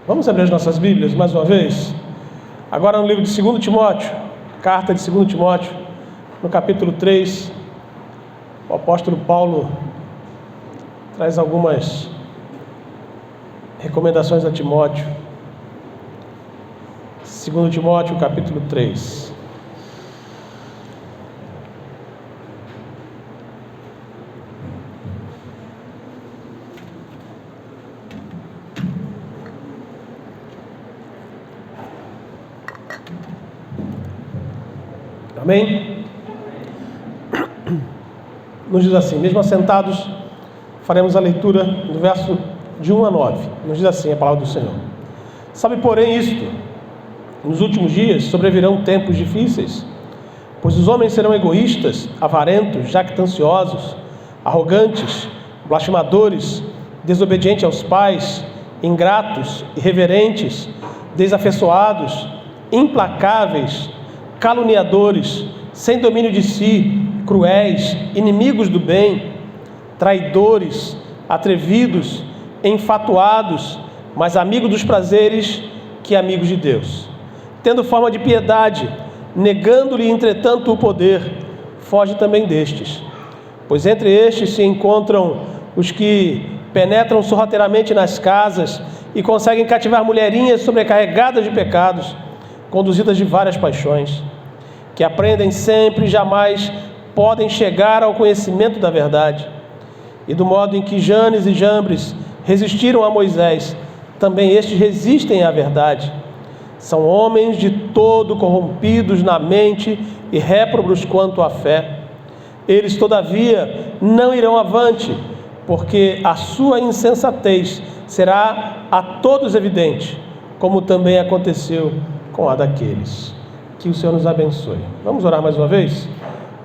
Vamos abrir as nossas Bíblias mais uma vez? Agora no livro de 2 Timóteo, carta de 2 Timóteo, no capítulo 3, o apóstolo Paulo traz algumas recomendações a Timóteo. 2 Timóteo, capítulo 3. Amém? Nos diz assim, mesmo assentados, faremos a leitura do verso de 1 a 9. Nos diz assim a palavra do Senhor. Sabe, porém, isto: nos últimos dias sobrevirão tempos difíceis, pois os homens serão egoístas, avarentos, jactanciosos, arrogantes, blasfemadores, desobedientes aos pais, ingratos, irreverentes, desafeiçoados, implacáveis, caluniadores, sem domínio de si, cruéis, inimigos do bem, traidores, atrevidos, enfatuados, mais amigos dos prazeres que amigos de Deus, tendo forma de piedade, negando-lhe entretanto o poder. Foge também destes, pois entre estes se encontram os que penetram sorrateiramente nas casas e conseguem cativar mulherinhas sobrecarregadas de pecados, conduzidas de várias paixões, que aprendem sempre e jamais podem chegar ao conhecimento da verdade. E do modo em que Janes e Jambres resistiram a Moisés, também estes resistem à verdade. São homens de todo corrompidos na mente e réprobos quanto à fé. Eles, todavia, não irão avante, porque a sua insensatez será a todos evidente, como também aconteceu com a daqueles. Que o Senhor nos abençoe. Vamos orar mais uma vez?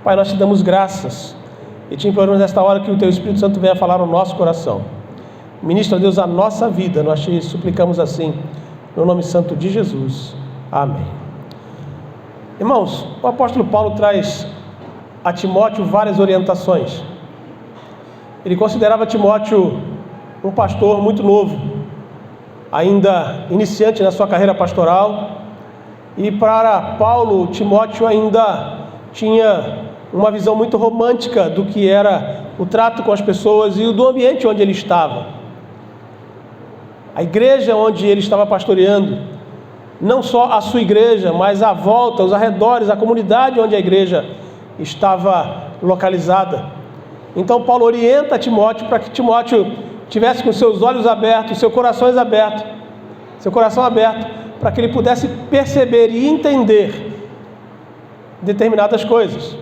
Pai, nós te damos graças e te imploramos nesta hora que o Teu Espírito Santo venha falar no nosso coração. Ministra, Deus, a nossa vida, nós te suplicamos assim, no nome santo de Jesus. Amém. Irmãos, o apóstolo Paulo traz a Timóteo várias orientações. Ele considerava Timóteo um pastor muito novo, ainda iniciante na sua carreira pastoral, e para Paulo, Timóteo ainda tinha uma visão muito romântica do que era o trato com as pessoas e do ambiente onde ele estava. A igreja onde ele estava pastoreando, não só a sua igreja, mas a volta, os arredores, a comunidade onde a igreja estava localizada. Então Paulo orienta Timóteo para que Timóteo tivesse com seus olhos abertos, seu coração aberto, para que ele pudesse perceber e entender determinadas coisas.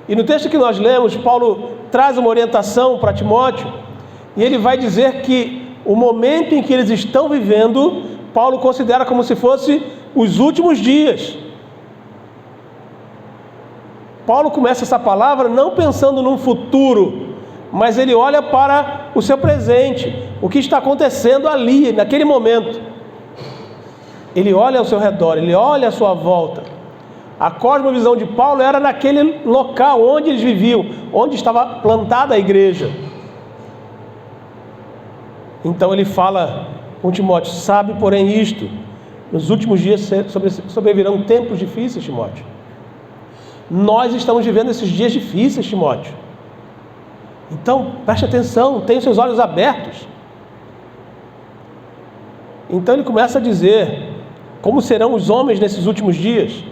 E no texto que nós lemos, Paulo traz uma orientação para Timóteo, e ele vai dizer que o momento em que eles estão vivendo, Paulo considera como se fosse os últimos dias. Paulo começa essa palavra não pensando num futuro, mas ele olha para o seu presente, o que está acontecendo ali, naquele momento. Ele olha ao seu redor, ele olha à sua volta. A cosmovisão de Paulo era naquele local onde eles viviam, onde estava plantada a igreja. Então ele fala com Timóteo: sabe, porém, isto: nos últimos dias sobrevirão tempos difíceis, Timóteo. Nós estamos vivendo esses dias difíceis, Timóteo. Então, preste atenção, tenha os seus olhos abertos. Então ele começa a dizer como serão os homens nesses últimos dias: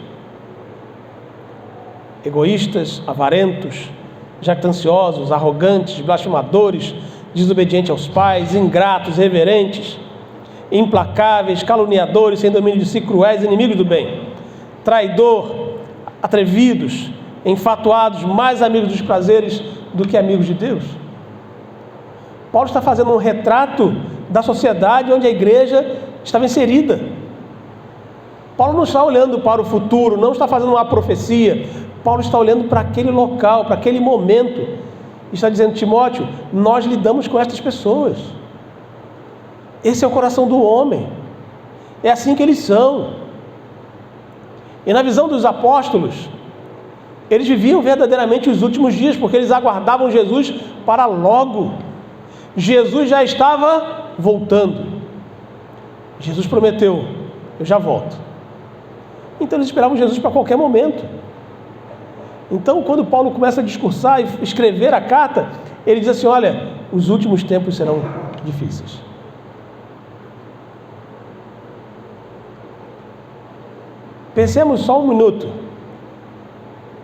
egoístas, avarentos, jactanciosos, arrogantes, blasfemadores, desobedientes aos pais, ingratos, irreverentes, implacáveis, caluniadores, sem domínio de si, cruéis, inimigos do bem, traidor, atrevidos, enfatuados, mais amigos dos prazeres do que amigos de Deus. Paulo está fazendo um retrato da sociedade onde a igreja estava inserida. Paulo não está olhando para o futuro, não está fazendo uma profecia. Paulo está olhando para aquele local, para aquele momento. Está dizendo: Timóteo, nós lidamos com estas pessoas. Esse é o coração do homem. É assim que eles são. E na visão dos apóstolos, eles viviam verdadeiramente os últimos dias, porque eles aguardavam Jesus para logo. Jesus já estava voltando. Jesus prometeu: eu já volto. Então eles esperavam Jesus para qualquer momento. Então, quando Paulo começa a discursar e escrever a carta, ele diz assim: olha, os últimos tempos serão difíceis. Pensemos só um minuto.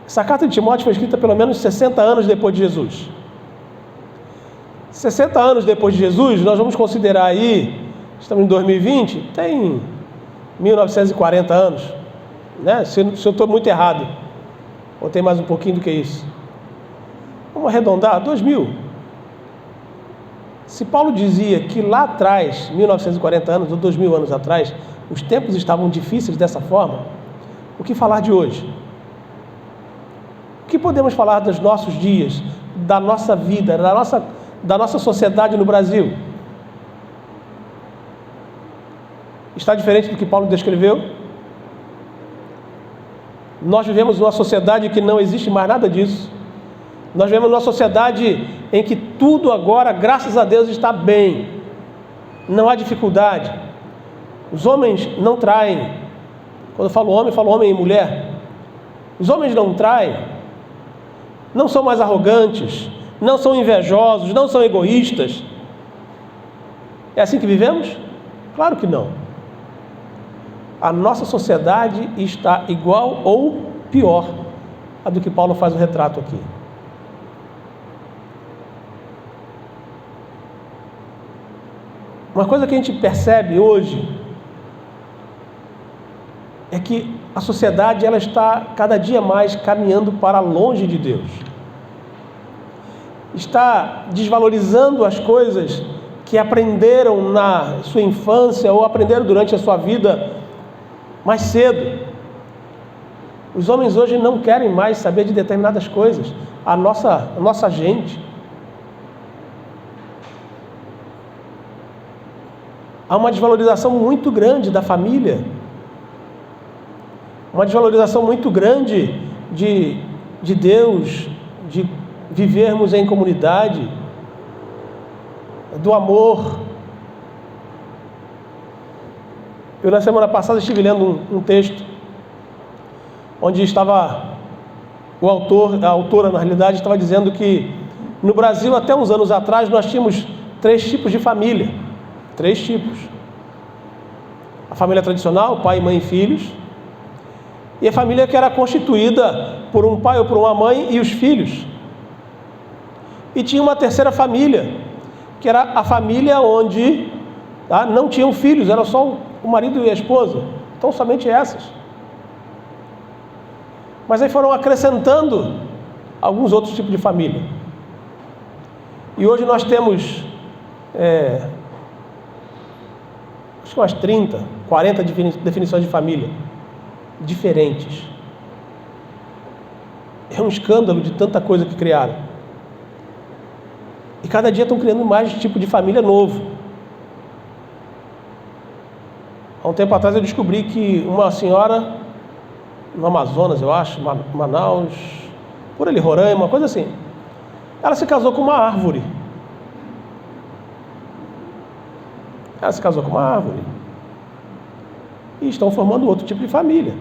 Essa carta de Timóteo foi escrita pelo menos 60 anos depois de Jesus. 60 anos depois de Jesus, nós vamos considerar aí, estamos em 2020, tem 1940 anos, né? Se eu estou muito errado, ou tem mais um pouquinho do que isso. Vamos arredondar, 2000. Se Paulo dizia que lá atrás, 1940 anos ou 2000 anos atrás, os tempos estavam difíceis dessa forma, o que falar de hoje? O que podemos falar dos nossos dias, da nossa vida, da nossa sociedade no Brasil? Está diferente do que Paulo descreveu? Nós vivemos numa sociedade que não existe mais nada disso. Nós vivemos numa sociedade em que tudo agora, graças a Deus, está bem. Não há dificuldade. Os homens não traem. Quando eu falo homem e mulher. Os homens não traem. Não são mais arrogantes. Não são invejosos. Não são egoístas. É assim que vivemos? Claro que não. A nossa sociedade está igual ou pior a do que Paulo faz o retrato aqui. Uma coisa que a gente percebe hoje é que a sociedade ela está cada dia mais caminhando para longe de Deus. Está desvalorizando as coisas que aprenderam na sua infância ou aprenderam durante a sua vida mais cedo. Os homens hoje não querem mais saber de determinadas coisas. A nossa gente. Há uma desvalorização muito grande da família. Uma desvalorização muito grande de Deus, de vivermos em comunidade, do amor. Eu, na semana passada, estive lendo um texto onde estava a autora, na realidade, estava dizendo que no Brasil, até uns anos atrás, nós tínhamos 3 tipos de família. 3 tipos. A família tradicional, pai, mãe e filhos. E a família que era constituída por um pai ou por uma mãe e os filhos. E tinha uma terceira família, que era a família onde não tinham filhos, era só o marido e a esposa. Então, somente essas. Mas aí foram acrescentando alguns outros tipos de família. E hoje nós temos acho que umas 30, 40 definições de família diferentes. É um escândalo de tanta coisa que criaram. E cada dia estão criando mais tipo de família novo. Há um tempo atrás eu descobri que uma senhora no Amazonas, eu acho, Manaus, por ali, Roraima, uma coisa assim, ela se casou com uma árvore. E estão formando outro tipo de família.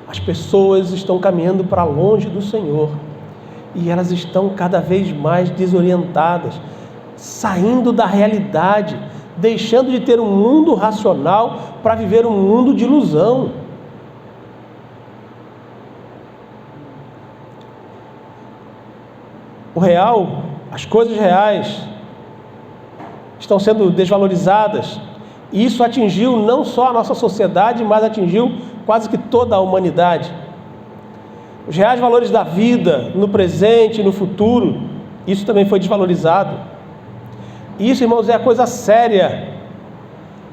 As pessoas estão caminhando para longe do Senhor. E elas estão cada vez mais desorientadas, saindo da realidade, deixando de ter um mundo racional para viver um mundo de ilusão. O real, as coisas reais, estão sendo desvalorizadas. E isso atingiu não só a nossa sociedade, mas atingiu quase que toda a humanidade. Os reais valores da vida, no presente, no futuro, isso também foi desvalorizado. E isso, irmãos, é a coisa séria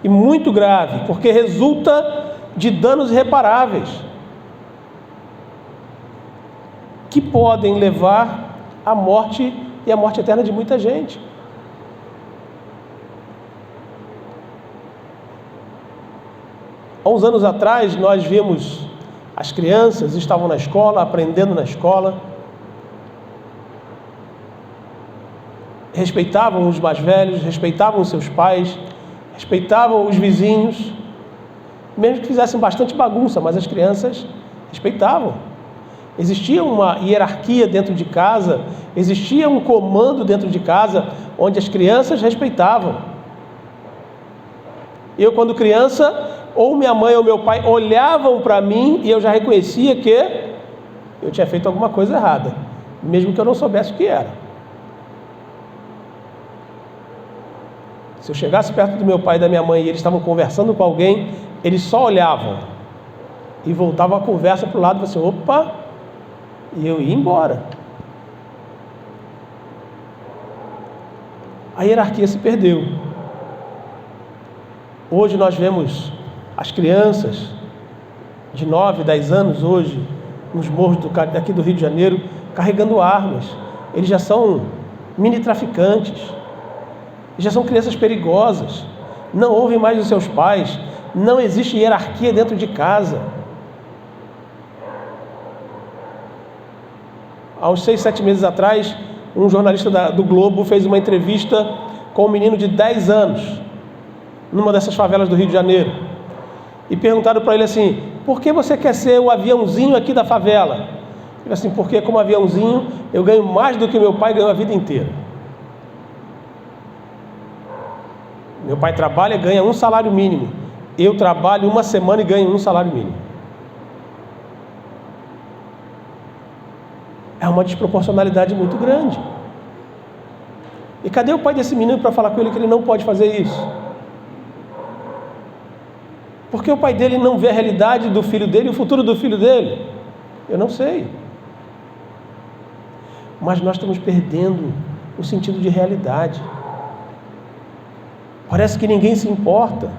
e muito grave, porque resulta de danos irreparáveis que podem levar à morte e à morte eterna de muita gente. Há uns anos atrás, nós vimos as crianças estavam na escola, aprendendo na escola. respeitavam os mais velhos, respeitavam os seus pais, respeitavam os vizinhos, mesmo que fizessem bastante bagunça, mas as crianças respeitavam. Existia uma hierarquia dentro de casa, existia um comando dentro de casa, onde as crianças respeitavam. Eu, quando criança, ou minha mãe ou meu pai olhavam para mim e eu já reconhecia que eu tinha feito alguma coisa errada, mesmo que eu não soubesse o que era. Se eu chegasse perto do meu pai e da minha mãe e eles estavam conversando com alguém, eles só olhavam e voltavam a conversa para o lado e falavam assim, opa, e eu ia embora. A hierarquia se perdeu. Hoje nós vemos as crianças de 9, 10 anos hoje, nos morros daqui do Rio de Janeiro, carregando armas. Eles já são mini traficantes, já são crianças perigosas, não ouvem mais os seus pais, não existe hierarquia dentro de casa. Há uns 6, 7 meses atrás, um jornalista do Globo fez uma entrevista com um menino de 10 anos, numa dessas favelas do Rio de Janeiro, e perguntaram para ele assim, por que você quer ser o aviãozinho aqui da favela? Ele falou assim, porque como aviãozinho eu ganho mais do que meu pai ganhou a vida inteira. Meu pai trabalha e ganha um salário mínimo, eu trabalho uma semana e ganho um salário mínimo. É uma desproporcionalidade muito grande. E cadê o pai desse menino para falar com ele que ele não pode fazer isso? Porque o pai dele não vê a realidade do filho dele, o futuro do filho dele? Eu não sei. Mas nós estamos perdendo o sentido de realidade. Parece que ninguém se importa.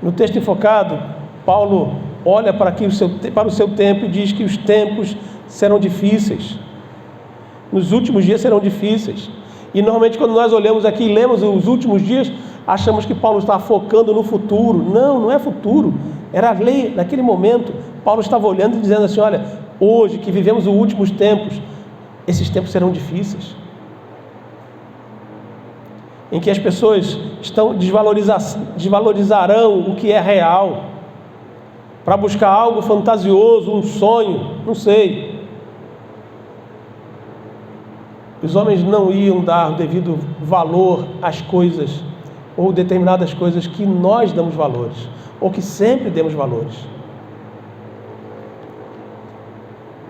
No texto enfocado, Paulo olha para o seu tempo e diz que os tempos serão difíceis. Nos últimos dias serão difíceis. E normalmente quando nós olhamos aqui e lemos os últimos dias, achamos que Paulo está focando no futuro. Não, não é futuro. Era a lei naquele momento. Paulo estava olhando e dizendo assim, olha, hoje que vivemos os últimos tempos, esses tempos serão difíceis. Em que as pessoas desvalorizarão o que é real, para buscar algo fantasioso, um sonho, não sei. Os homens não iam dar o devido valor às coisas, ou determinadas coisas que nós damos valores, ou que sempre demos valores.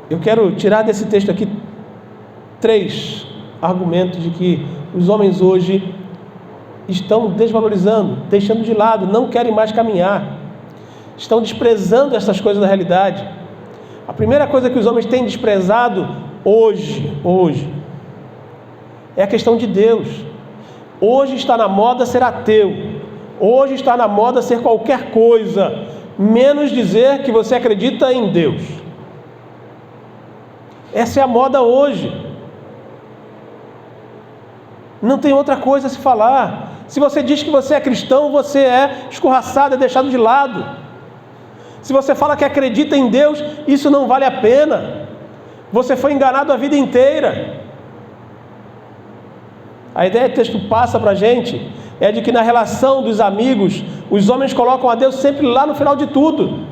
Eu quero tirar desse texto aqui 3 argumentos de que os homens hoje estão desvalorizando, deixando de lado, não querem mais caminhar, estão desprezando essas coisas da realidade. A primeira coisa que os homens têm desprezado hoje, é a questão de Deus. Hoje está na moda ser ateu, hoje está na moda ser qualquer coisa, menos dizer que você acredita em Deus. Essa é a moda hoje. Não tem outra coisa a se falar. Se você diz que você é cristão, você é escorraçado, é deixado de lado. Se você fala que acredita em Deus, isso não vale a pena. Você foi enganado a vida inteira. A ideia que o texto passa para a gente é de que na relação dos amigos, os homens colocam a Deus sempre lá no final de tudo.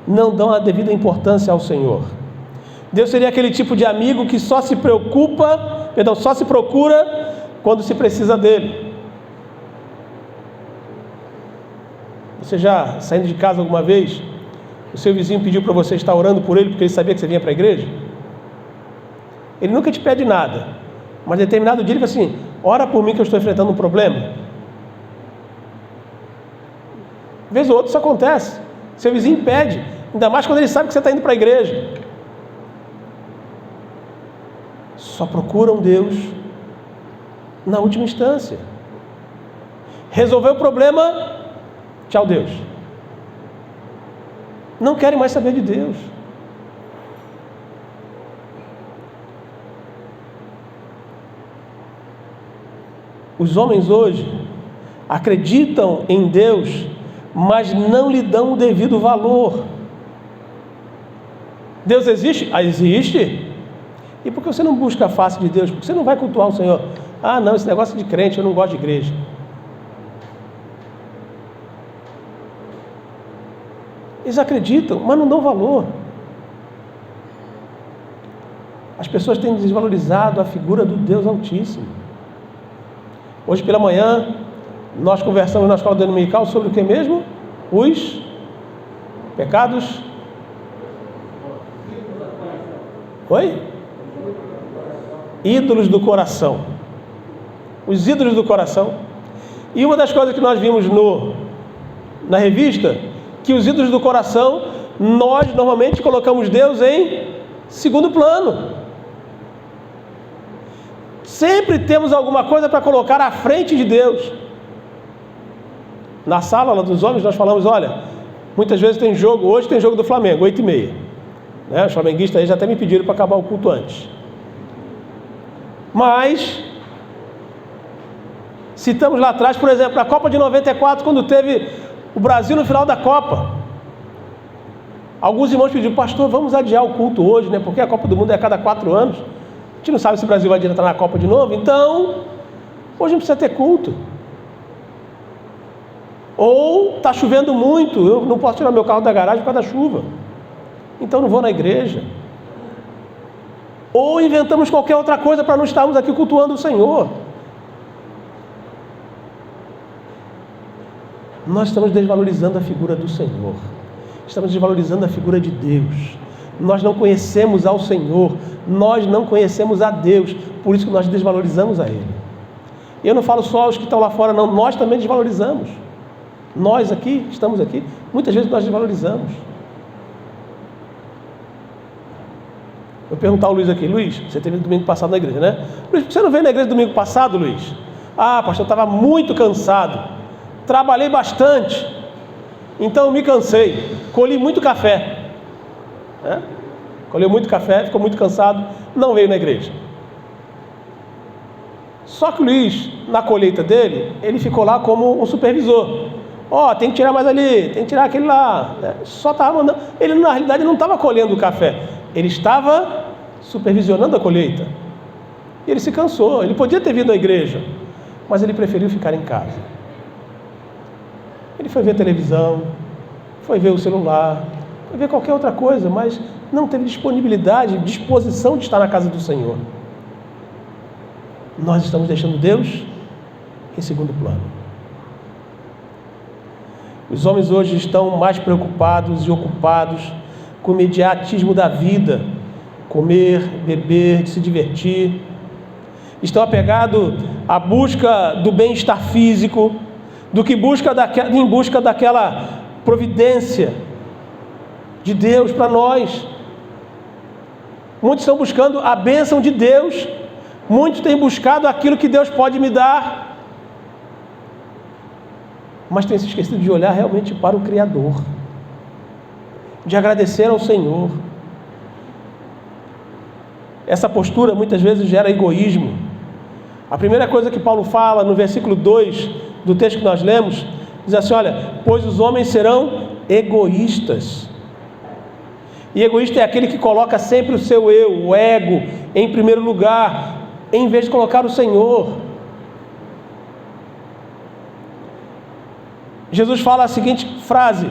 Não dão a devida importância ao Senhor. Deus seria aquele tipo de amigo que só se procura quando se precisa dele. Você já saindo de casa alguma vez, o seu vizinho pediu para você estar orando por ele porque ele sabia que você vinha para a igreja? Ele nunca te pede nada, mas determinado dia ele fala assim, ora por mim que eu estou enfrentando um problema. Vez ou outra isso acontece, seu vizinho pede, ainda mais quando ele sabe que você está indo para a igreja. Só procuram Deus na última instância. Resolveu o problema, tchau Deus. Não querem mais saber de Deus. Os homens hoje acreditam em Deus, mas não lhe dão o devido valor. Deus existe? Ah, existe. E por que você não busca a face de Deus? Por que você não vai cultuar o Senhor? Ah, não, esse negócio de crente, eu não gosto de igreja. Eles acreditam, mas não dão valor. As pessoas têm desvalorizado a figura do Deus Altíssimo. Hoje pela manhã, nós conversamos na escola dominical sobre o que mesmo? Os pecados. Oi? Ídolos do coração. Os ídolos do coração. E uma das coisas que nós vimos na revista, que os ídolos do coração, nós normalmente colocamos Deus em segundo plano. Sempre temos alguma coisa para colocar à frente de Deus. Na sala dos homens nós falamos, olha, muitas vezes tem jogo, hoje tem jogo do Flamengo, 8h30. Os flamenguistas aí já até me pediram para acabar o culto antes. Mas citamos lá atrás, por exemplo, na Copa de 94, quando teve o Brasil no final da Copa. Alguns irmãos pediram, pastor, vamos adiar o culto hoje, né? Porque a Copa do Mundo é a cada 4 anos. A gente não sabe se o Brasil vai entrar na Copa de novo, então hoje não precisa ter culto. Ou está chovendo muito, eu não posso tirar meu carro da garagem por causa da chuva, então não vou na igreja. Ou inventamos qualquer outra coisa para não estarmos aqui cultuando o Senhor. Nós estamos desvalorizando a figura do Senhor. Estamos desvalorizando a figura de Deus. Nós não conhecemos ao Senhor. Nós não conhecemos a Deus. Por isso que nós desvalorizamos a Ele. Eu não falo só os que estão lá fora, não. Nós também desvalorizamos. Nós aqui, estamos aqui, muitas vezes nós desvalorizamos. Vou perguntar ao Luiz aqui. Luiz, você teve domingo passado na igreja, né? Luiz, por que você não veio na igreja domingo passado, Luiz? Ah, pastor, eu estava muito cansado. Trabalhei bastante. Então eu me cansei. Colhi muito café. Colheu muito café, ficou muito cansado. Não veio na igreja. Só que o Luiz, na colheita dele, ele ficou lá como um supervisor. Tem que tirar mais ali, tem que tirar aquele lá. Só estava mandando. Ele, na realidade, não estava colhendo o café. Ele estava supervisionando a colheita. E ele se cansou. Ele podia ter vindo à igreja, mas ele preferiu ficar em casa. Ele foi ver televisão, foi ver o celular, foi ver qualquer outra coisa, mas não teve disponibilidade, disposição de estar na casa do Senhor. Nós estamos deixando Deus em segundo plano. Os homens hoje estão mais preocupados e ocupados com o imediatismo da vida, comer, beber, se divertir. Estão apegados à busca do bem-estar físico, do que em busca daquela providência de Deus para nós. Muitos estão buscando a bênção de Deus, muitos têm buscado aquilo que Deus pode me dar, mas têm se esquecido de olhar realmente para o Criador, de agradecer ao Senhor. Essa postura muitas vezes gera egoísmo. A primeira coisa que Paulo fala no versículo 2 do texto que nós lemos, diz assim, olha, pois os homens serão egoístas. E egoísta é aquele que coloca sempre o seu eu, o ego, em primeiro lugar, em vez de colocar o Senhor. Jesus fala a seguinte frase,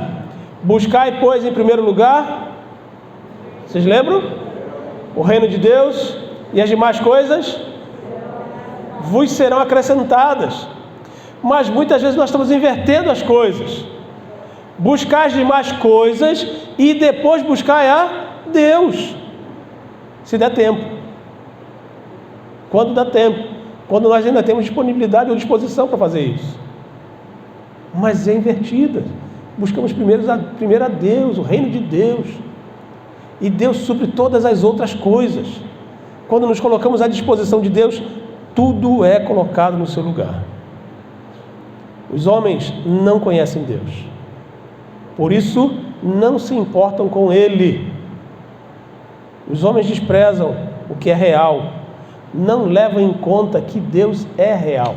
buscai, pois, em primeiro lugar, vocês lembram? O reino de Deus e as demais coisas vos serão acrescentadas. Mas muitas vezes nós estamos invertendo as coisas. Buscar as demais coisas e depois buscar a Deus, se der tempo. Quando dá tempo, quando nós ainda temos disponibilidade ou disposição para fazer isso. Mas é invertida. Buscamos primeiro a Deus, o reino de Deus, e Deus supre todas as outras coisas. Quando nos colocamos à disposição de Deus, tudo é colocado no seu lugar. Os homens não conhecem Deus, por isso não se importam com Ele. Os homens desprezam o que é real, não levam em conta que Deus é real.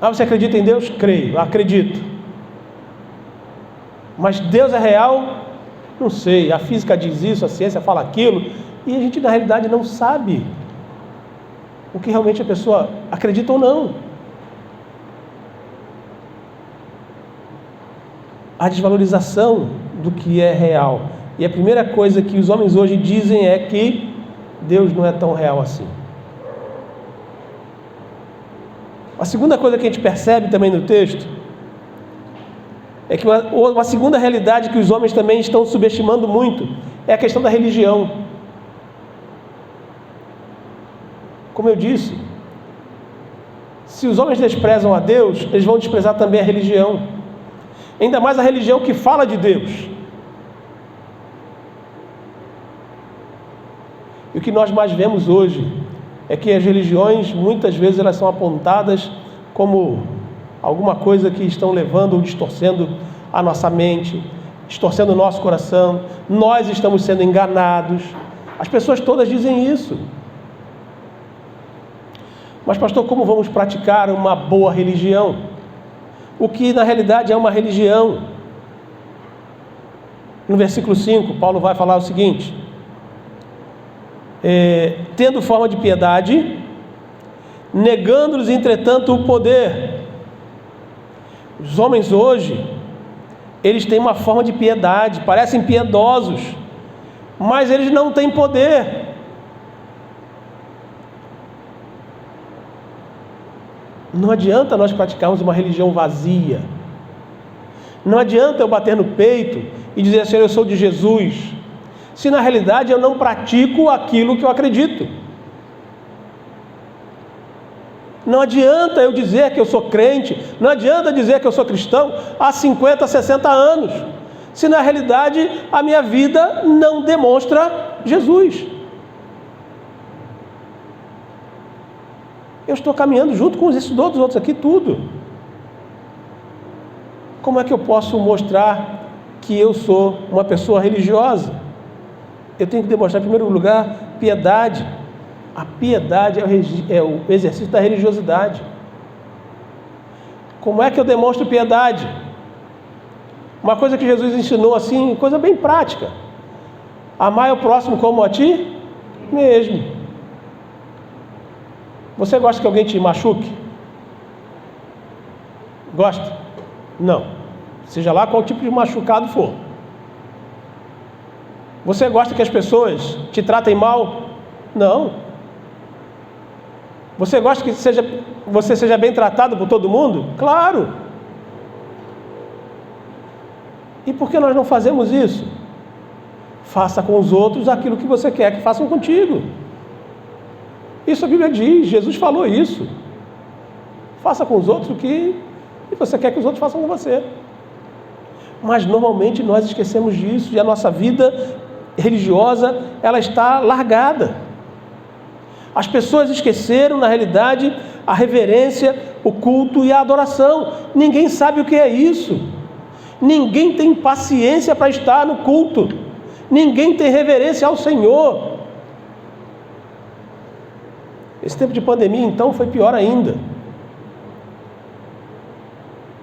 Você acredita em Deus? Creio, acredito. Mas Deus é real? Não sei, a física diz isso, a ciência fala aquilo, e a gente na realidade não sabe o que realmente a pessoa acredita ou não. A desvalorização do que é real. E a primeira coisa que os homens hoje dizem é que Deus não é tão real assim. A segunda coisa que a gente percebe também no texto é que uma segunda realidade que os homens também estão subestimando muito é a questão da religião. Como eu disse, se os homens desprezam a Deus, eles vão desprezar também a religião. Ainda mais a religião que fala de Deus. E o que nós mais vemos hoje é que as religiões, muitas vezes, elas são apontadas como alguma coisa que estão levando ou distorcendo a nossa mente, distorcendo o nosso coração. Nós estamos sendo enganados. As pessoas todas dizem isso. Mas, pastor, como vamos praticar uma boa religião? O que na realidade é uma religião? No versículo 5, Paulo vai falar o seguinte: tendo forma de piedade, negando-lhes, entretanto, o poder. Os homens hoje, eles têm uma forma de piedade, parecem piedosos, mas eles não têm poder. Não adianta nós praticarmos uma religião vazia. Não adianta eu bater no peito e dizer assim: eu sou de Jesus, se na realidade eu não pratico aquilo que eu acredito. Não adianta eu dizer que eu sou crente, não adianta dizer que eu sou cristão há 50, 60 anos, se na realidade a minha vida não demonstra Jesus. Eu estou caminhando junto com esses outros aqui, tudo. Como é que eu posso mostrar que eu sou uma pessoa religiosa? Eu tenho que demonstrar, em primeiro lugar, piedade. A piedade é o exercício da religiosidade. Como é que eu demonstro piedade? Uma coisa que Jesus ensinou assim, coisa bem prática: amar o próximo como a ti mesmo. Você gosta que alguém te machuque? Gosta? Não. Seja lá qual tipo de machucado for. Você gosta que as pessoas te tratem mal? Não. Você gosta que você seja bem tratado por todo mundo? Claro. E por que nós não fazemos isso? Faça com os outros aquilo que você quer que façam contigo. Isso a Bíblia diz, Jesus falou isso. Faça com os outros o que você quer que os outros façam com você. Mas normalmente nós esquecemos disso e a nossa vida religiosa, ela está largada. As pessoas esqueceram, na realidade, a reverência, o culto e a adoração. Ninguém sabe o que é isso. Ninguém tem paciência para estar no culto. Ninguém tem reverência ao Senhor. Esse tempo de pandemia, então, foi pior ainda.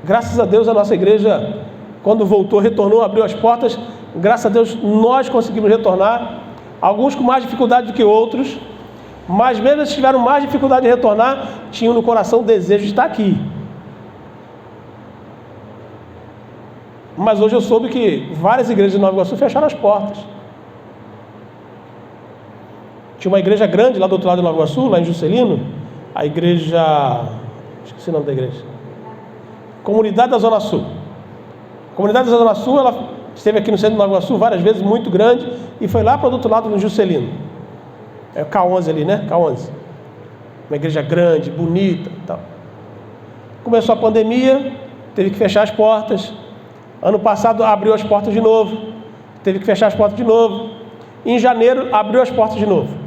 Graças a Deus, a nossa igreja, quando voltou, retornou, abriu as portas. Graças a Deus, nós conseguimos retornar. Alguns com mais dificuldade do que outros. Mas mesmo se tiveram mais dificuldade de retornar, tinham no coração o desejo de estar aqui. Mas hoje eu soube que várias igrejas de Nova Iguaçu fecharam as portas. Tinha uma igreja grande lá do outro lado de Nova Iguaçu, lá em Juscelino, a igreja... esqueci o nome da igreja. Comunidade da Zona Sul. A Comunidade da Zona Sul, ela esteve aqui no centro de Nova Iguaçu várias vezes, muito grande, e foi lá para o outro lado, no Juscelino. É o K11 ali, né? K11. Uma igreja grande, bonita e tal. Começou a pandemia, teve que fechar as portas. Ano passado abriu as portas de novo, teve que fechar as portas de novo. Em janeiro abriu as portas de novo.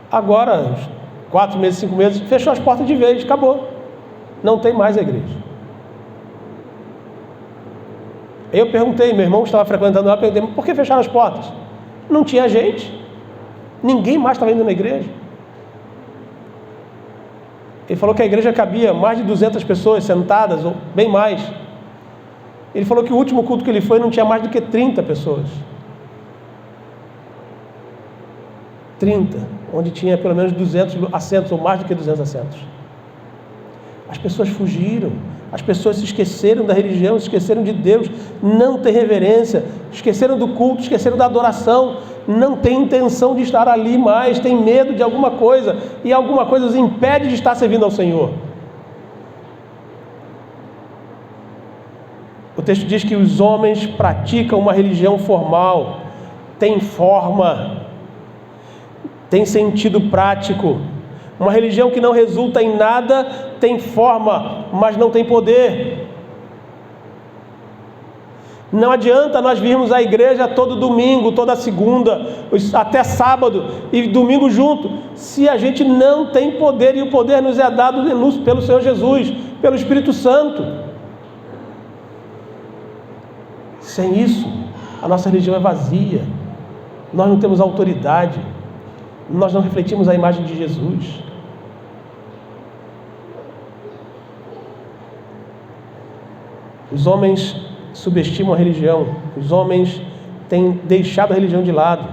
Agora, uns 4 meses, 5 meses, fechou as portas de vez, acabou. Não tem mais a igreja. Eu perguntei, meu irmão que estava frequentando lá, perguntei, por que fecharam as portas? Não tinha gente. Ninguém mais estava indo na igreja. Ele falou que a igreja cabia mais de 200 pessoas sentadas, ou bem mais. Ele falou que o último culto que ele foi não tinha mais do que 30 pessoas. 30, onde tinha pelo menos 200 assentos, ou mais do que 200 assentos. As pessoas fugiram, as pessoas se esqueceram da religião, se esqueceram de Deus, não tem reverência, esqueceram do culto, esqueceram da adoração, não tem intenção de estar ali mais, tem medo de alguma coisa, e alguma coisa os impede de estar servindo ao Senhor. O texto diz que os homens praticam uma religião formal, tem forma, tem sentido prático. Uma religião que não resulta em nada, tem forma, mas não tem poder. Não adianta nós virmos à igreja todo domingo, toda segunda, até sábado e domingo junto, se a gente não tem poder, e o poder nos é dado pelo Senhor Jesus, pelo Espírito Santo. Sem isso, a nossa religião é vazia, nós não temos autoridade, nós não refletimos a imagem de Jesus. Os homens subestimam a religião, os homens têm deixado a religião de lado.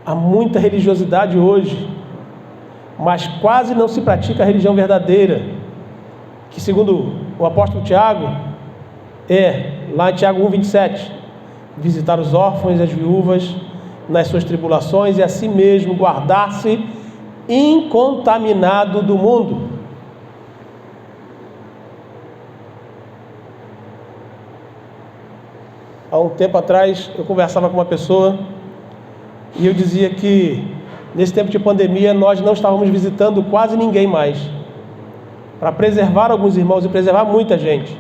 Há muita religiosidade hoje, mas quase não se pratica a religião verdadeira, que segundo o apóstolo Tiago, lá em Tiago 1,27, visitar os órfãos e as viúvas nas suas tribulações e assim mesmo guardar-se incontaminado do mundo. Há um tempo atrás eu conversava com uma pessoa e eu dizia que nesse tempo de pandemia nós não estávamos visitando quase ninguém mais, para preservar alguns irmãos e preservar muita gente.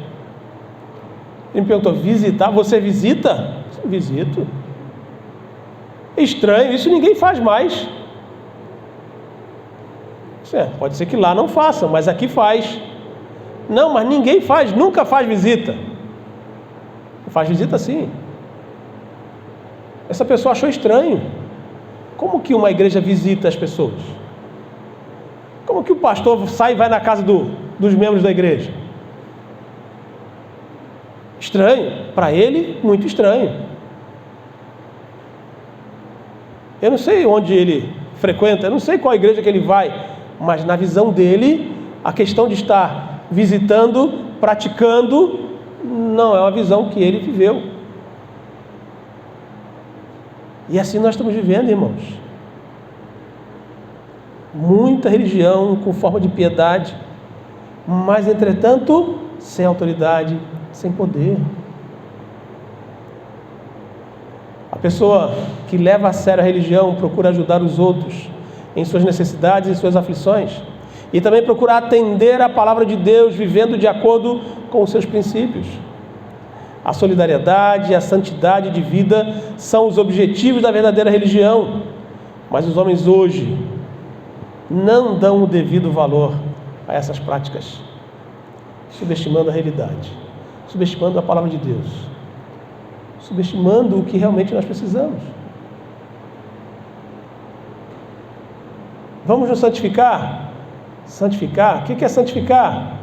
Ele me perguntou: visitar? Você visita? Eu visito. Estranho, isso ninguém faz mais. Pode ser que lá não façam, mas aqui faz. Não, mas ninguém faz, nunca faz visita. Faz visita sim. Essa pessoa achou estranho. Como que uma igreja visita as pessoas? Como que o pastor sai e vai na casa dos membros da igreja? Estranho. Para ele, muito estranho. Eu não sei onde ele frequenta, eu não sei qual igreja que ele vai, mas na visão dele, a questão de estar visitando, praticando, não é uma visão que ele viveu. E assim nós estamos vivendo, irmãos. Muita religião com forma de piedade, mas entretanto sem autoridade, sem poder. A pessoa que leva a sério a religião procura ajudar os outros em suas necessidades e suas aflições, e também procura atender à palavra de Deus, vivendo de acordo com os seus princípios. A solidariedade e a santidade de vida são os objetivos da verdadeira religião, mas os homens hoje não dão o devido valor a essas práticas, subestimando a realidade, subestimando a palavra de Deus, subestimando o que realmente nós precisamos. Vamos nos santificar? Santificar? O que é santificar?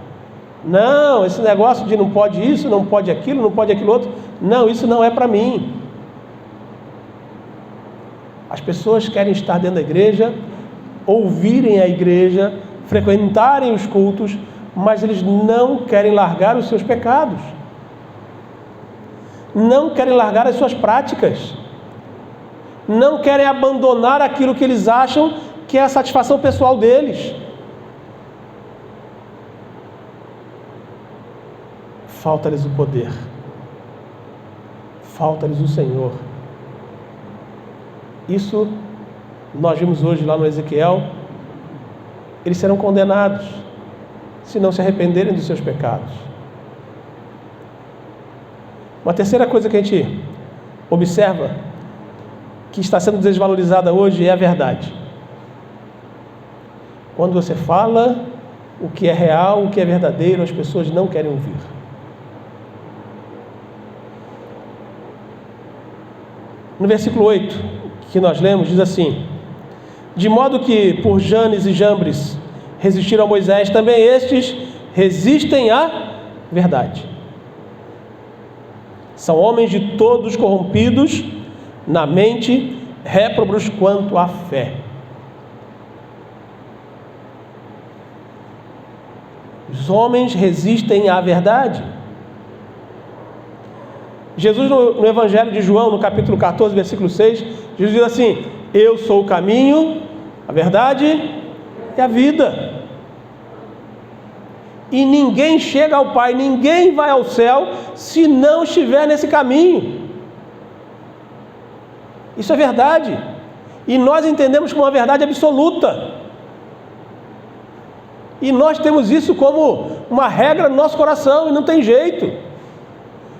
Não, esse negócio de não pode isso, não pode aquilo, não pode aquilo outro. Não, isso não é para mim. As pessoas querem estar dentro da igreja, ouvirem a igreja, frequentarem os cultos, mas eles não querem largar os seus pecados. Não querem largar as suas práticas. Não querem abandonar aquilo que eles acham que é a satisfação pessoal deles. Falta-lhes o poder, falta-lhes o Senhor. Isso nós vimos hoje lá no Ezequiel. Eles serão condenados se não se arrependerem dos seus pecados. Uma terceira coisa que a gente observa que está sendo desvalorizada hoje é a verdade. Quando você fala o que é real, o que é verdadeiro, as pessoas não querem ouvir. No versículo 8, que nós lemos, diz assim: de modo que por Janes e Jambres resistiram a Moisés, também estes resistem a verdade. São homens de todos corrompidos na mente, réprobos quanto à fé. Os homens resistem à verdade. Jesus, no Evangelho de João, no capítulo 14, versículo 6, Jesus diz assim: eu sou o caminho, a verdade e a vida. E ninguém chega ao Pai, ninguém vai ao céu, se não estiver nesse caminho. Isso é verdade. E nós entendemos como uma verdade absoluta. E nós temos isso como uma regra no nosso coração, e não tem jeito.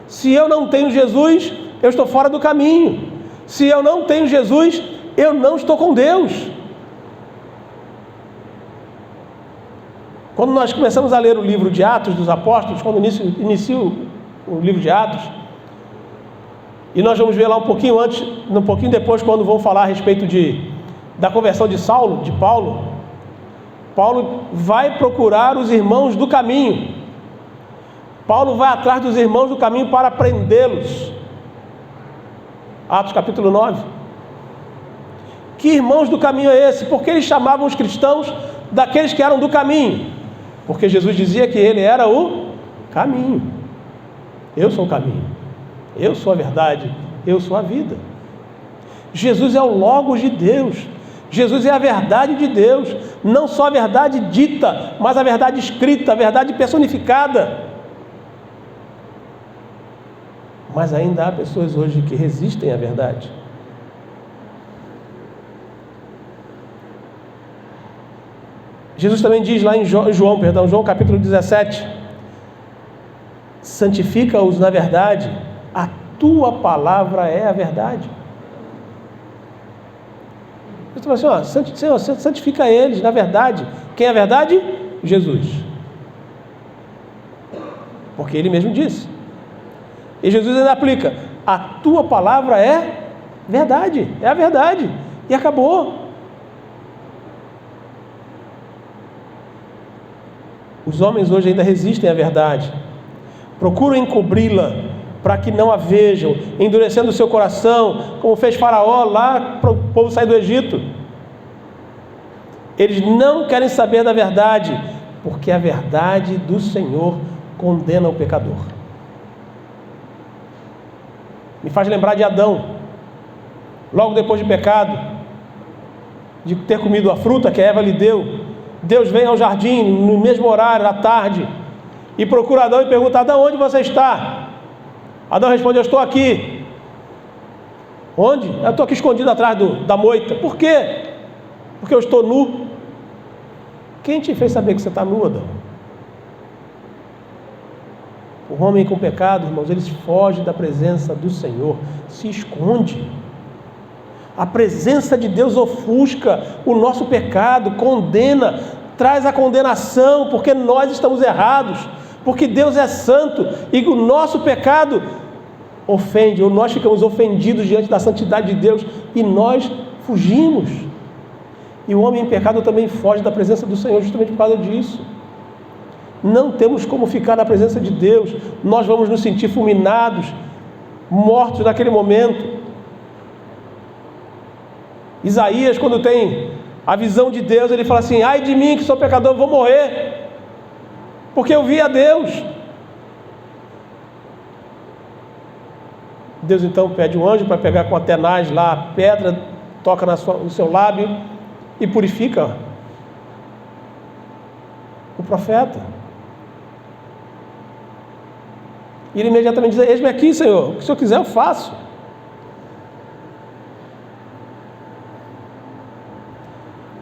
Se eu não tenho Jesus, eu estou fora do caminho. Se eu não tenho Jesus, eu não estou com Deus. Quando nós começamos a ler o livro de Atos dos Apóstolos, quando inicio o livro de Atos, e nós vamos ver lá um pouquinho antes, um pouquinho depois, quando vão falar a respeito da conversão de Paulo vai procurar os irmãos do caminho. Paulo vai atrás dos irmãos do caminho para prendê-los. Atos capítulo 9. Que irmãos do caminho é esse? Por que eles chamavam os cristãos daqueles que eram do caminho? Porque Jesus dizia que ele era o caminho. Eu sou o caminho. Eu sou a verdade. Eu sou a vida. Jesus é o Logos de Deus. Jesus é a verdade de Deus. Não só a verdade dita, mas a verdade escrita, a verdade personificada. Mas ainda há pessoas hoje que resistem à verdade. Jesus também diz lá em João capítulo 17: santifica-os na verdade, a tua palavra é a verdade. Jesus fala assim: Senhor, santifica eles na verdade. Quem é a verdade? Jesus. Porque ele mesmo disse. E Jesus ainda aplica: a tua palavra é verdade, é a verdade. E acabou. Os homens hoje ainda resistem à verdade, procuram encobri-la para que não a vejam, endurecendo o seu coração, como fez Faraó lá para o povo sair do Egito. Eles não querem saber da verdade, porque a verdade do Senhor condena o pecador. Me faz lembrar de Adão, logo depois de pecado, de ter comido a fruta que a Eva lhe deu. Deus vem ao jardim no mesmo horário, à tarde, e procura Adão e pergunta: Adão, onde você está? Adão responde: eu estou aqui. Onde? Eu estou aqui escondido atrás da moita. Por quê? Porque eu estou nu. Quem te fez saber que você está nu, Adão? O homem com pecado, irmãos, ele foge da presença do Senhor, se esconde. A presença de Deus ofusca o nosso pecado, condena, traz a condenação, porque nós estamos errados, porque Deus é santo, e o nosso pecado ofende, ou nós ficamos ofendidos diante da santidade de Deus, e nós fugimos. E o homem em pecado também foge da presença do Senhor, justamente por causa disso. Não temos como ficar na presença de Deus, nós vamos nos sentir fulminados, mortos naquele momento. Isaías, quando tem a visão de Deus, ele fala assim: ai de mim que sou pecador, vou morrer, porque eu vi a Deus. Deus então pede um anjo para pegar com a tenaz lá a pedra, toca no seu lábio e purifica o profeta. E ele imediatamente diz: eis-me aqui, Senhor, o que o Senhor quiser eu faço.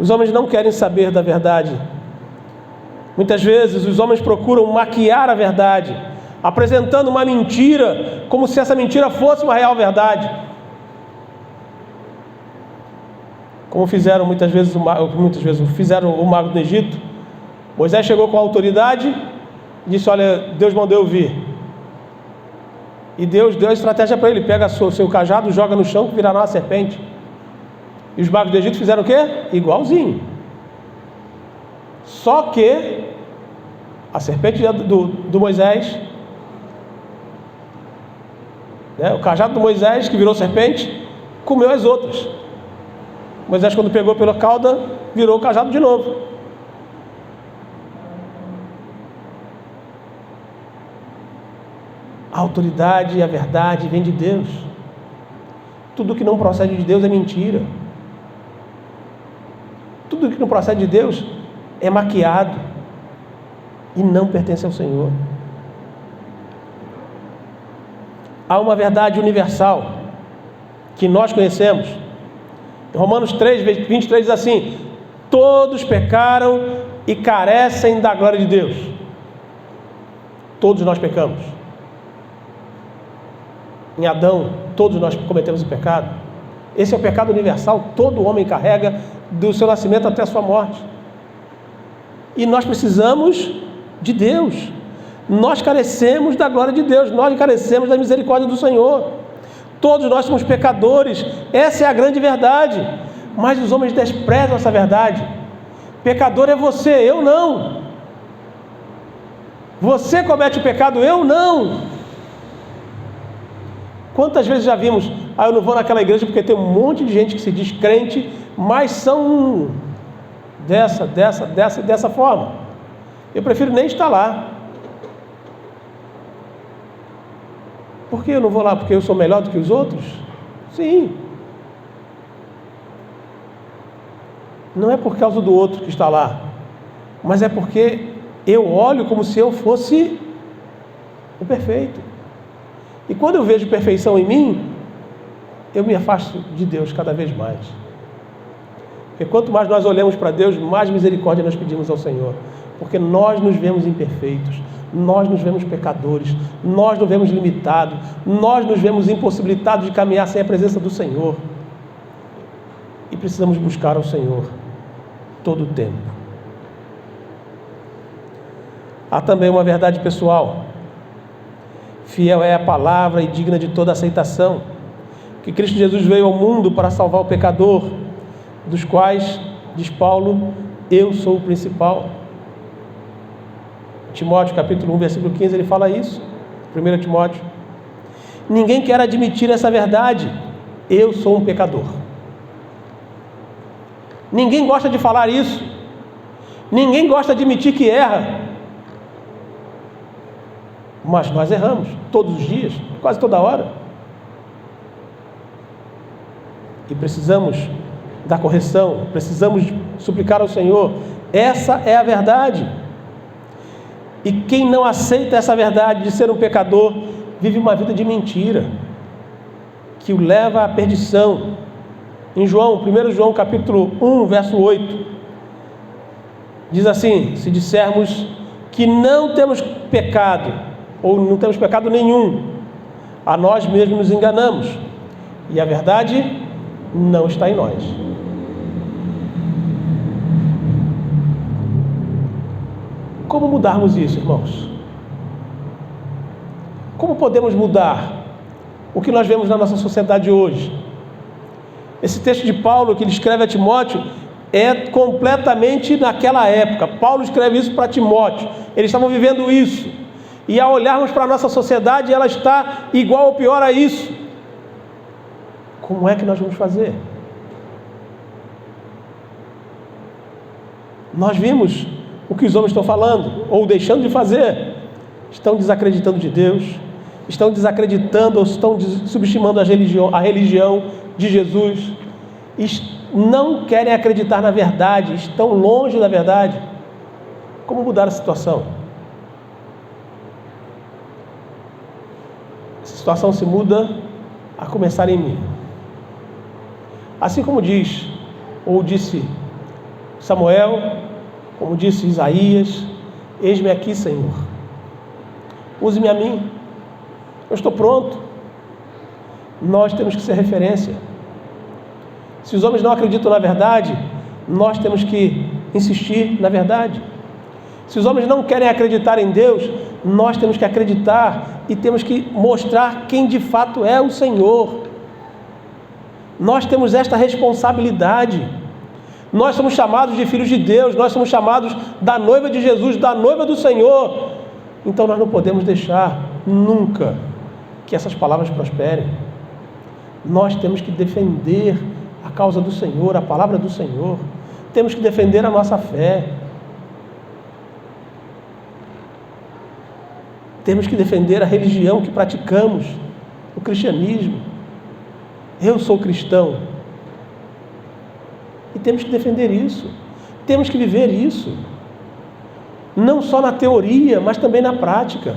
Os homens não querem saber da verdade. Muitas vezes os homens procuram maquiar a verdade, apresentando uma mentira, como se essa mentira fosse uma real verdade. Como fizeram muitas vezes fizeram o mago do Egito. Moisés chegou com a autoridade e disse: olha, Deus mandou eu vir. E Deus deu a estratégia para ele: pega o seu cajado, joga no chão, que virará uma serpente. E os magos do Egito fizeram o quê? Igualzinho. Só que A serpente do Moisés, né? O cajado do Moisés, que virou serpente, comeu as outras. Moisés, quando pegou pela cauda, virou o cajado de novo. A autoridade e a verdade vem de Deus. Tudo que não procede de Deus é mentira. Tudo que não procede de Deus é maquiado e não pertence ao Senhor. Há uma verdade universal que nós conhecemos. Em Romanos 3, 23 diz assim: todos pecaram e carecem da glória de Deus. Todos nós pecamos. Em Adão, todos nós cometemos o pecado. Esse é o pecado universal, todo homem carrega do seu nascimento até a sua morte. E nós precisamos de Deus. Nós carecemos da glória de Deus, nós carecemos da misericórdia do Senhor. Todos nós somos pecadores, essa é a grande verdade. Mas os homens desprezam essa verdade. Pecador é você, eu não. Você comete o pecado, eu não. Quantas vezes já vimos, eu não vou naquela igreja porque tem um monte de gente que se diz crente, mas são dessa forma. Eu prefiro nem estar lá. Por que eu não vou lá? Porque eu sou melhor do que os outros? Sim. Não é por causa do outro que está lá, mas é porque eu olho como se eu fosse o perfeito. E quando eu vejo perfeição em mim, eu me afasto de Deus cada vez mais. Porque quanto mais nós olhamos para Deus, mais misericórdia nós pedimos ao Senhor. Porque nós nos vemos imperfeitos, nós nos vemos pecadores, nós nos vemos limitados, nós nos vemos impossibilitados de caminhar sem a presença do Senhor. E precisamos buscar ao Senhor todo o tempo. Há também uma verdade pessoal. Fiel é a palavra e digna de toda aceitação, que Cristo Jesus veio ao mundo para salvar o pecador, dos quais, diz Paulo, eu sou o principal. Timóteo, capítulo 1, versículo 15, ele fala isso. 1 Timóteo. Ninguém quer admitir essa verdade. Eu sou um pecador. Ninguém gosta de falar isso. Ninguém gosta de admitir que erra. Mas nós erramos todos os dias, quase toda hora. E precisamos da correção, precisamos suplicar ao Senhor. Essa é a verdade. E quem não aceita essa verdade de ser um pecador, vive uma vida de mentira, que o leva à perdição. Em 1 João capítulo 1, verso 8, diz assim: se dissermos que não temos pecado, ou não temos pecado nenhum, a nós mesmos nos enganamos, e a verdade não está em nós. Como mudarmos isso, irmãos? Como podemos mudar o que nós vemos na nossa sociedade hoje? Esse texto de Paulo que ele escreve a Timóteo é completamente naquela época. Paulo escreve isso para Timóteo. Eles estavam vivendo isso. E ao olharmos para a nossa sociedade, ela está igual ou pior a isso. Como é que nós vamos fazer? Nós vimos o que os homens estão falando, ou deixando de fazer. Estão desacreditando de Deus, estão desacreditando ou estão subestimando a religião de Jesus, não querem acreditar na verdade, estão longe da verdade. Como mudar a situação? Essa situação se muda a começar em mim. Assim como diz, ou disse Samuel, como disse Isaías: eis-me aqui, Senhor, use-me a mim, eu estou pronto. Nós temos que ser referência. Se os homens não acreditam na verdade, nós temos que insistir na verdade. Se os homens não querem acreditar em Deus, nós temos que acreditar e temos que mostrar quem de fato é o Senhor. Nós temos esta responsabilidade. Nós somos chamados de filhos de Deus, nós somos chamados da noiva de Jesus, da noiva do Senhor. Então nós não podemos deixar nunca que essas palavras prosperem. Nós temos que defender a causa do Senhor, a palavra do Senhor. Temos que defender a nossa fé. Temos que defender a religião que praticamos, o cristianismo. Eu sou cristão. E temos que defender isso. Temos que viver isso. Não só na teoria, mas também na prática.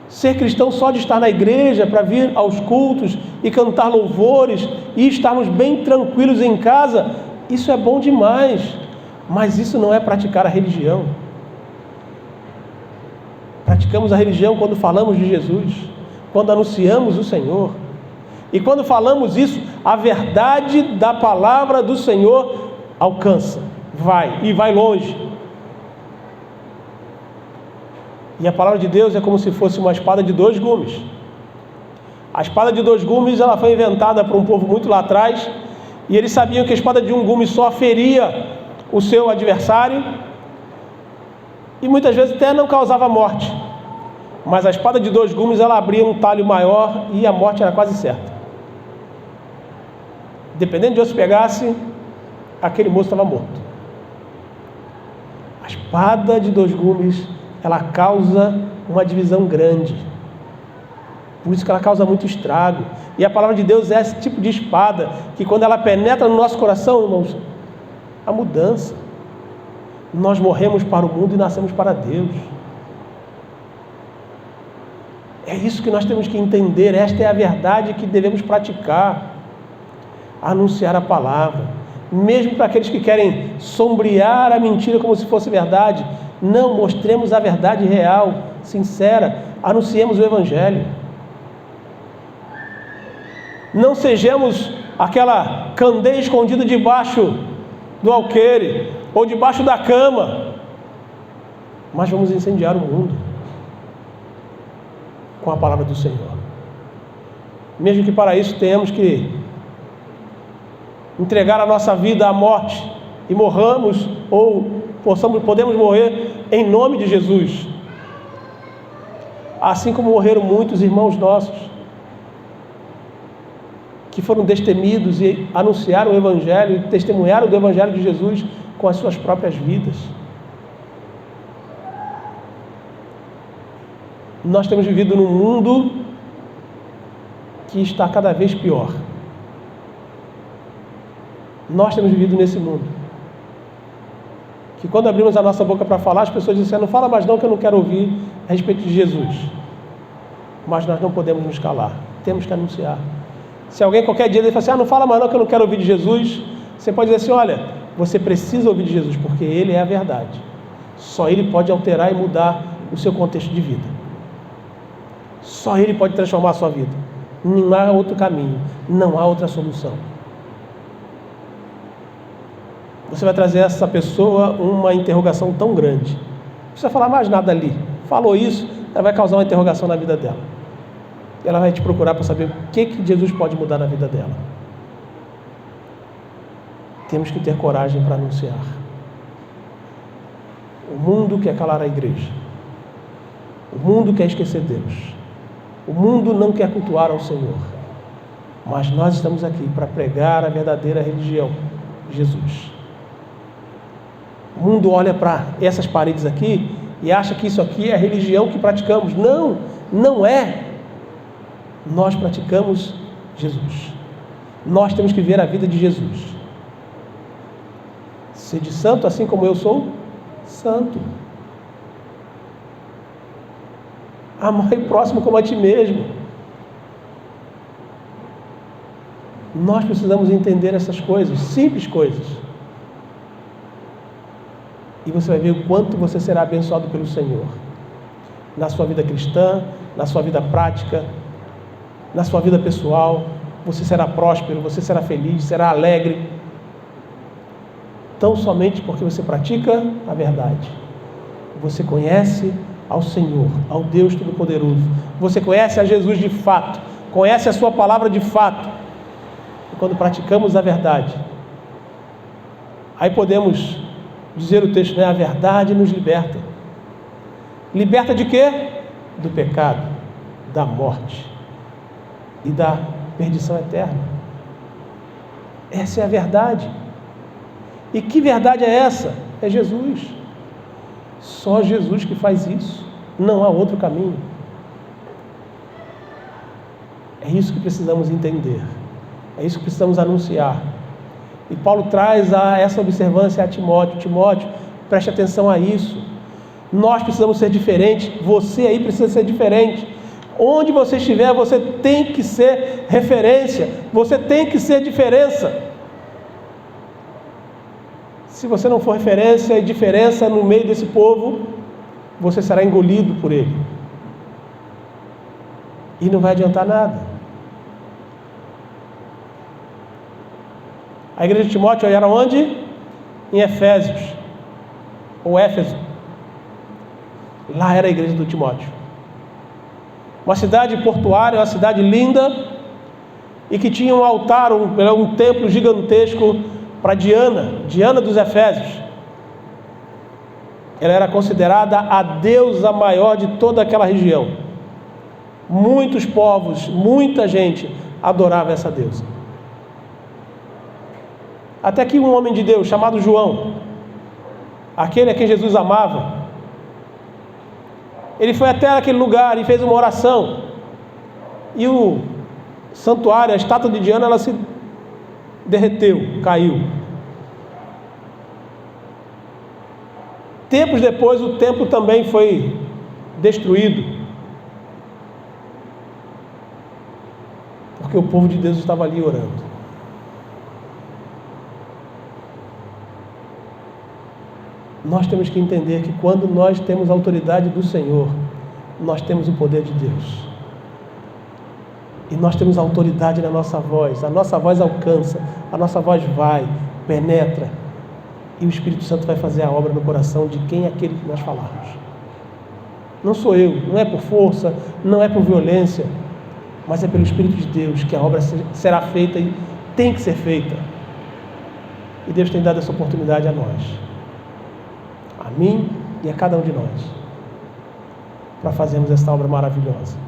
Ser cristão só de estar na igreja para vir aos cultos e cantar louvores e estarmos bem tranquilos em casa, isso é bom demais. Mas isso não é praticar a religião. Praticamos a religião quando falamos de Jesus, quando anunciamos o Senhor. E quando falamos isso, a verdade da palavra do Senhor alcança, vai longe. E a palavra de Deus é como se fosse uma espada de 2 gumes. A espada de 2 gumes, ela foi inventada por um povo muito lá atrás, e eles sabiam que a espada de 1 gume só feria o seu adversário, e muitas vezes até não causava morte. Mas a espada de 2 gumes, ela abria um talho maior e a morte era quase certa. Dependendo de onde se pegasse, aquele moço estava morto. A espada de 2 gumes, ela causa uma divisão grande. Por isso que ela causa muito estrago. E a palavra de Deus é esse tipo de espada, que quando ela penetra no nosso coração, irmãos, a mudança. Nós morremos para o mundo e nascemos para Deus. É isso que nós temos que entender. Esta é a verdade que devemos praticar. Anunciar a palavra. Mesmo para aqueles que querem sombrear a mentira como se fosse verdade. Não, mostremos a verdade real, sincera. Anunciemos o Evangelho. Não sejamos aquela candeia escondida debaixo do alqueire ou debaixo da cama, mas vamos incendiar o mundo com a palavra do Senhor. Mesmo que para isso tenhamos que entregar a nossa vida à morte e morramos, ou podemos morrer em nome de Jesus, assim como morreram muitos irmãos nossos que foram destemidos e anunciaram o Evangelho e testemunharam do Evangelho de Jesus com as suas próprias vidas. Nós temos vivido num mundo que está cada vez pior. Nós temos vivido nesse mundo que quando abrimos a nossa boca para falar, as pessoas dizem: não fala mais não, que eu não quero ouvir a respeito de Jesus. Mas nós não podemos nos calar, temos que anunciar. Se alguém qualquer dia ele fala assim: não fala mais não, que eu não quero ouvir de Jesus, você pode dizer assim: olha, você precisa ouvir de Jesus, porque Ele é a verdade. Só Ele pode alterar e mudar o seu contexto de vida. Só Ele pode transformar a sua vida. Não há outro caminho, não há outra solução. Você vai trazer a essa pessoa uma interrogação tão grande. Não precisa falar mais nada ali. Falou isso, ela vai causar uma interrogação na vida dela. Ela vai te procurar para saber o que Jesus pode mudar na vida dela. Temos que ter coragem para anunciar. O mundo quer calar a igreja. O mundo quer esquecer Deus. O mundo não quer cultuar ao Senhor. Mas nós estamos aqui para pregar a verdadeira religião, Jesus. O mundo olha para essas paredes aqui e acha que isso aqui é a religião que praticamos. Não, não é. Nós praticamos Jesus. Nós temos que ver a vida de Jesus. Sede santo assim como eu sou santo. Amar o próximo como a ti mesmo. Nós precisamos entender essas coisas, simples coisas. E você vai ver o quanto você será abençoado pelo Senhor. Na sua vida cristã, na sua vida prática, na sua vida pessoal, você será próspero, você será feliz, será alegre. Tão somente porque você pratica a verdade. Você conhece ao Senhor, ao Deus Todo-Poderoso. Você conhece a Jesus de fato, conhece a sua palavra de fato. E quando praticamos a verdade, Aí podemos dizer o texto, né? A verdade nos liberta. Liberta de quê? Do pecado, da morte e da perdição eterna. Essa é a verdade. E que verdade é essa? É Jesus. Só Jesus que faz isso. Não há outro caminho. É isso que precisamos entender. É isso que precisamos anunciar. E Paulo traz essa observância a Timóteo. Timóteo, preste atenção a isso. Nós precisamos ser diferentes. Você aí precisa ser diferente. Onde você estiver, você tem que ser referência. Você tem que ser diferença. Se você não for referência e diferença no meio desse povo, você será engolido por ele. E não vai adiantar nada. A igreja de Timóteo era onde? Em Efésios, ou Éfeso. Lá era a igreja do Timóteo. Uma cidade portuária, uma cidade linda, e que tinha um altar, um templo gigantesco para Diana dos Efésios. Ela era considerada a deusa maior de toda aquela região. Muitos povos, muita gente adorava essa deusa. Até que um homem de Deus chamado João, aquele a quem Jesus amava, ele foi até aquele lugar e fez uma oração. E o santuário, a estátua de Diana, ela se derreteu, caiu. Tempos depois, o templo também foi destruído, porque o povo de Deus estava ali orando. Nós temos que entender que quando nós temos a autoridade do Senhor, nós temos o poder de Deus. E nós temos autoridade na nossa voz. A nossa voz alcança, a nossa voz vai, penetra. E o Espírito Santo vai fazer a obra no coração de quem é aquele que nós falarmos. Não sou eu, não é por força, não é por violência, mas é pelo Espírito de Deus que a obra será feita e tem que ser feita. E Deus tem dado essa oportunidade a nós. A mim e a cada um de nós, para fazermos esta obra maravilhosa.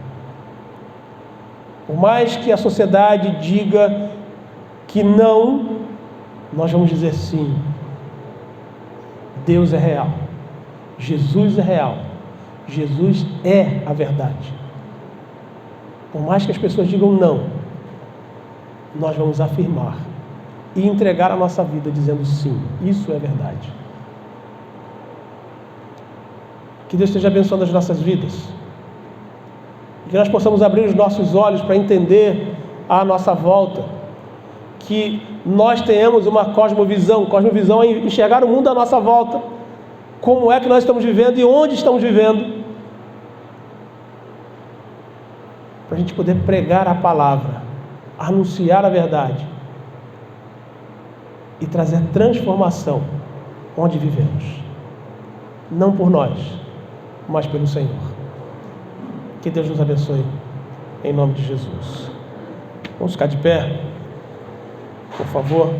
Por mais que a sociedade diga que não, nós vamos dizer sim. Deus é real, Jesus é real, Jesus é a verdade. Por mais que as pessoas digam não, nós vamos afirmar e entregar a nossa vida dizendo sim, isso é verdade. Que Deus esteja abençoando as nossas vidas. Que nós possamos abrir os nossos olhos para entender a nossa volta. Que nós tenhamos uma cosmovisão. Cosmovisão é enxergar o mundo à nossa volta. Como é que nós estamos vivendo e onde estamos vivendo. Para a gente poder pregar a palavra, anunciar a verdade e trazer transformação onde vivemos. Não por nós, mas pelo Senhor. Que Deus nos abençoe, em nome de Jesus. Vamos ficar de pé, por favor.